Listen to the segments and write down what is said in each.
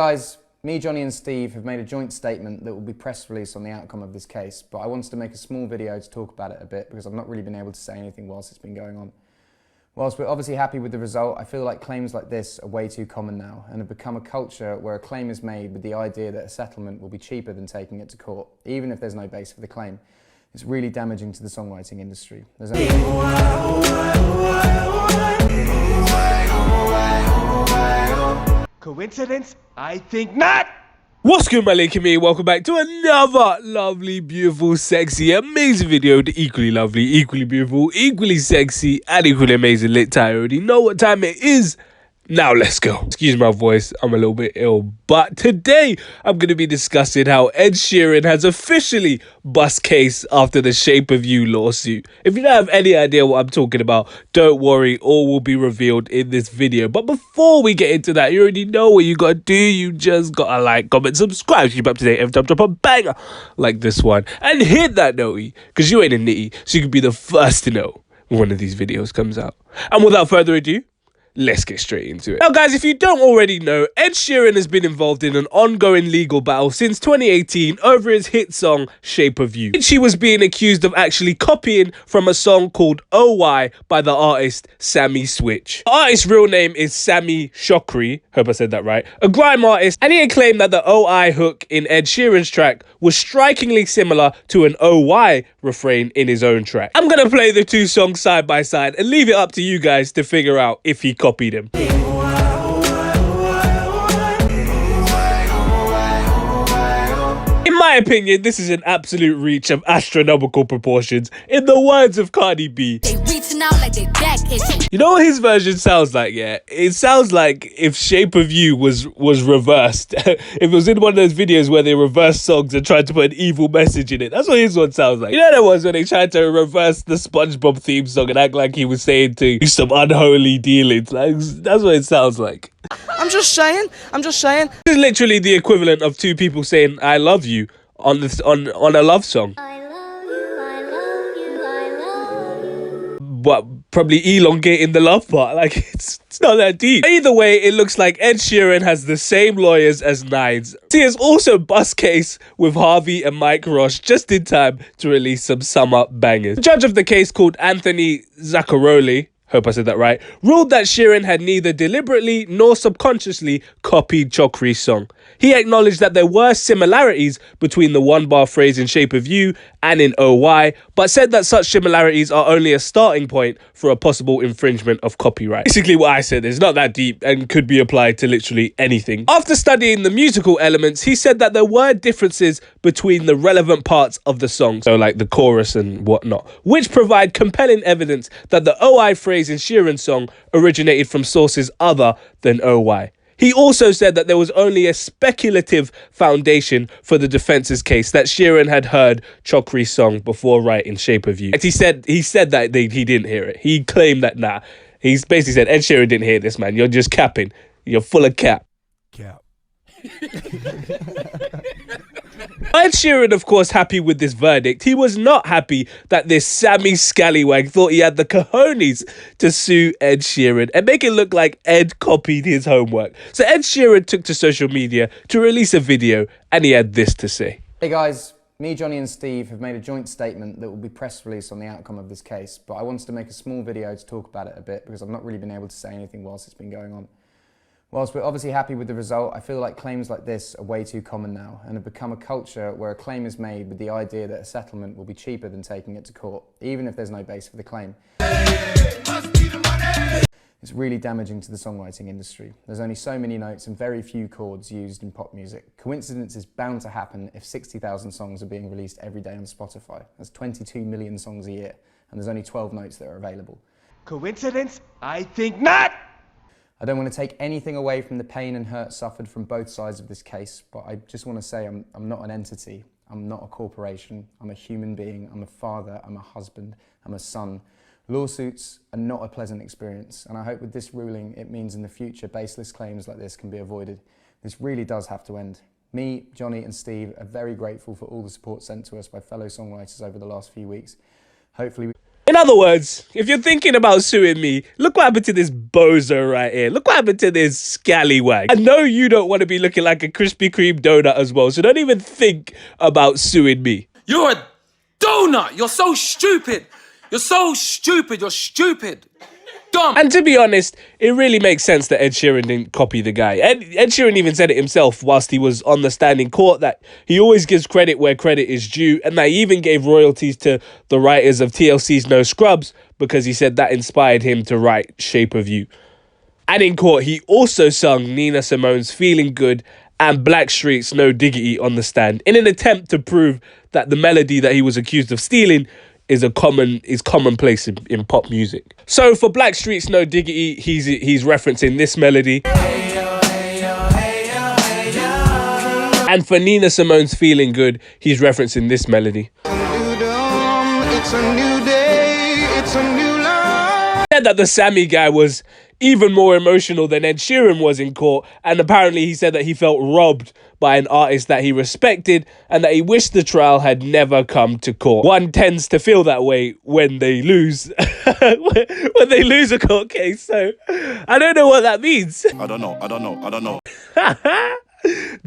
Guys, me, Johnny and Steve have made a joint statement that will be press released on the outcome of this case, but I wanted to make a small video to talk about it a bit because I've not really been able to say anything whilst it's been going on. Whilst we're obviously happy with the result, I feel like claims like this are way too common now and have become a culture where a claim is made with the idea that a settlement will be cheaper than taking it to court, even if there's no base for the claim. It's really damaging to the songwriting industry. Coincidence? I think not! What's good, my link me? Welcome back to another lovely, beautiful, sexy, amazing video. The equally lovely, equally beautiful, equally sexy, and equally amazing lit tie. I already know what time it is. Now let's go. Excuse my voice, I'm a little bit ill. But today, I'm going to be discussing how Ed Sheeran has officially bust case after the Shape of You lawsuit. If you don't have any idea what I'm talking about, don't worry, all will be revealed in this video. But before we get into that, you already know what you got to do. You just got to like, comment, subscribe, keep up to date every time I drop a banger like this one. And hit that notey, because you ain't a nitty, so you can be the first to know when one of these videos comes out. And without further ado, let's get straight into it. Now guys, if you don't already know, Ed Sheeran has been involved in an ongoing legal battle since 2018 over his hit song Shape of You, which he was being accused of actually copying from a song called OY by the artist Sammy Switch. The artist's real name is Sammy Chokri, hope I said that right, a grime artist, and he had claimed that the OI hook in Ed Sheeran's track was strikingly similar to an OY refrain in his own track. I'm gonna play the two songs side by side and leave it up to you guys to figure out if he copied him. In my opinion, this is an absolute reach of astronomical proportions. In the words of Cardi B, out like they back itching. You know what his version sounds like, yeah? It sounds like if Shape of You was reversed. If it was in one of those videos where they reverse songs and tried to put an evil message in it. That's what his one sounds like. You know that was when they tried to reverse the SpongeBob theme song and act like he was saying to do some unholy dealings. Like, that's what it sounds like. I'm just saying. This is literally the equivalent of two people saying I love you on a love song. But probably elongating the love part. Like, it's not that deep. Either way, it looks like Ed Sheeran has the same lawyers as Nines. He has also bust case with Harvey and Mike Ross just in time to release some sum-up bangers. The judge of the case, called Anthony Zaccaroli, hope I said that right, ruled that Sheeran had neither deliberately nor subconsciously copied Chokri's song. He acknowledged that there were similarities between the one-bar phrase in Shape of You and in OY, but said that such similarities are only a starting point for a possible infringement of copyright. Basically what I said is not that deep and could be applied to literally anything. After studying the musical elements, he said that there were differences between the relevant parts of the song, so like the chorus and whatnot, which provide compelling evidence that the OI phrase in Sheeran's song originated from sources other than OY. He also said that there was only a speculative foundation for the defense's case, that Sheeran had heard Chokri's song before writing Shape of You. And he said that he didn't hear it. He claimed that, nah. He's basically said, Ed Sheeran didn't hear this, man. You're just capping. You're full of cap. Cap. Ed Sheeran, of course, happy with this verdict. He was not happy that this Sammy Scallywag thought he had the cojones to sue Ed Sheeran and make it look like Ed copied his homework. So Ed Sheeran took to social media to release a video, and he had this to say. Hey guys, me, Johnny and Steve have made a joint statement that will be press released on the outcome of this case, but I wanted to make a small video to talk about it a bit because I've not really been able to say anything whilst it's been going on. Whilst we're obviously happy with the result, I feel like claims like this are way too common now and have become a culture where a claim is made with the idea that a settlement will be cheaper than taking it to court, even if there's no base for the claim. It's really damaging to the songwriting industry. There's only so many notes and very few chords used in pop music. Coincidence is bound to happen if 60,000 songs are being released every day on Spotify. That's 22 million songs a year, and there's only 12 notes that are available. Coincidence? I think not! I don't want to take anything away from the pain and hurt suffered from both sides of this case, but I just want to say I'm not an entity. I'm not a corporation. I'm a human being. I'm a father. I'm a husband. I'm a son. Lawsuits are not a pleasant experience, and I hope with this ruling it means in the future baseless claims like this can be avoided. This really does have to end. Me, Johnny and Steve are very grateful for all the support sent to us by fellow songwriters over the last few weeks. Hopefully In other words, if you're thinking about suing me, look what happened to this bozo right here. Look what happened to this scallywag. I know you don't want to be looking like a Krispy Kreme donut as well, so don't even think about suing me. You're a donut. You're so stupid. You're so stupid. You're stupid. Dumb. And to be honest, it really makes sense that Ed Sheeran didn't copy the guy. Ed Sheeran even said it himself whilst he was on the stand in court, that he always gives credit where credit is due, and that he even gave royalties to the writers of TLC's No Scrubs because he said that inspired him to write Shape of You. And in court, he also sung Nina Simone's Feeling Good and Blackstreet's No Diggity on the stand in an attempt to prove that the melody that he was accused of stealing is commonplace in pop music. So for Blackstreet's No Diggity, he's referencing this melody. And for Nina Simone's Feeling Good, he's referencing this melody. It's a new day, it's a new life. Said that the Sammy guy was even more emotional than Ed Sheeran was in court, and apparently he said that he felt robbed by an artist that he respected and that he wished the trial had never come to court. One tends to feel that way when they lose when they lose a court case, so I don't know what that means. I don't know.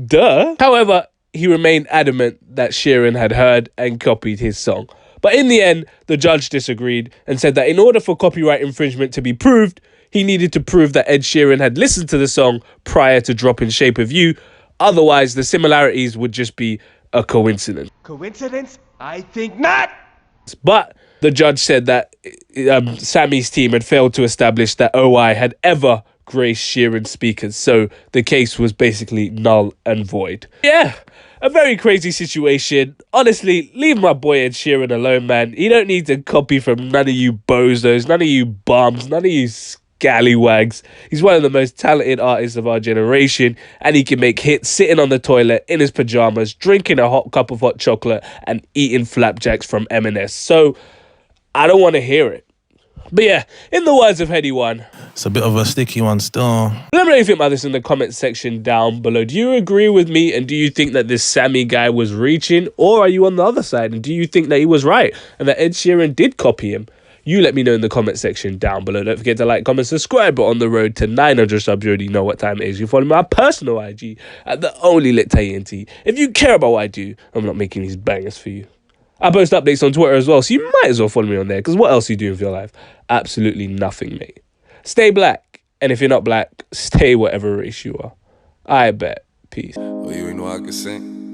Duh. However, he remained adamant that Sheeran had heard and copied his song. But in the end, the judge disagreed and said that in order for copyright infringement to be proved, he needed to prove that Ed Sheeran had listened to the song prior to dropping Shape of You. Otherwise, the similarities would just be a coincidence. Coincidence? I think not. But the judge said that Sammy's team had failed to establish that OI had ever graced Sheeran's speakers, so the case was basically null and void. Yeah, a very crazy situation. Honestly, leave my boy Ed Sheeran alone, man. He don't need to copy from none of you bozos, none of you bums, none of you scallywags. He's one of the most talented artists of our generation, and he can make hits sitting on the toilet in his pajamas, drinking a hot cup of hot chocolate and eating flapjacks from M&S. So I don't want to hear it. But yeah, in the words of Heady One, It's a bit of a sticky one still. let me know what you think about this in the comment section down below. Do you agree with me, and do you think that this Sammy guy was reaching, or are you on the other side and do you think that he was right and that Ed Sheeran did copy him? You let me know in the comment section down below. Don't forget to like, comment, subscribe. But on the road to 900 subs, you already know what time it is. You follow my personal IG at the only lit TNT. If you care about what I do, I'm not making these bangers for you. I post updates on Twitter as well, so you might as well follow me on there, because what else are you doing with your life? Absolutely nothing, mate. Stay black, and if you're not black, stay whatever race you are. I bet. Peace. Oh, you ain't know I could sing?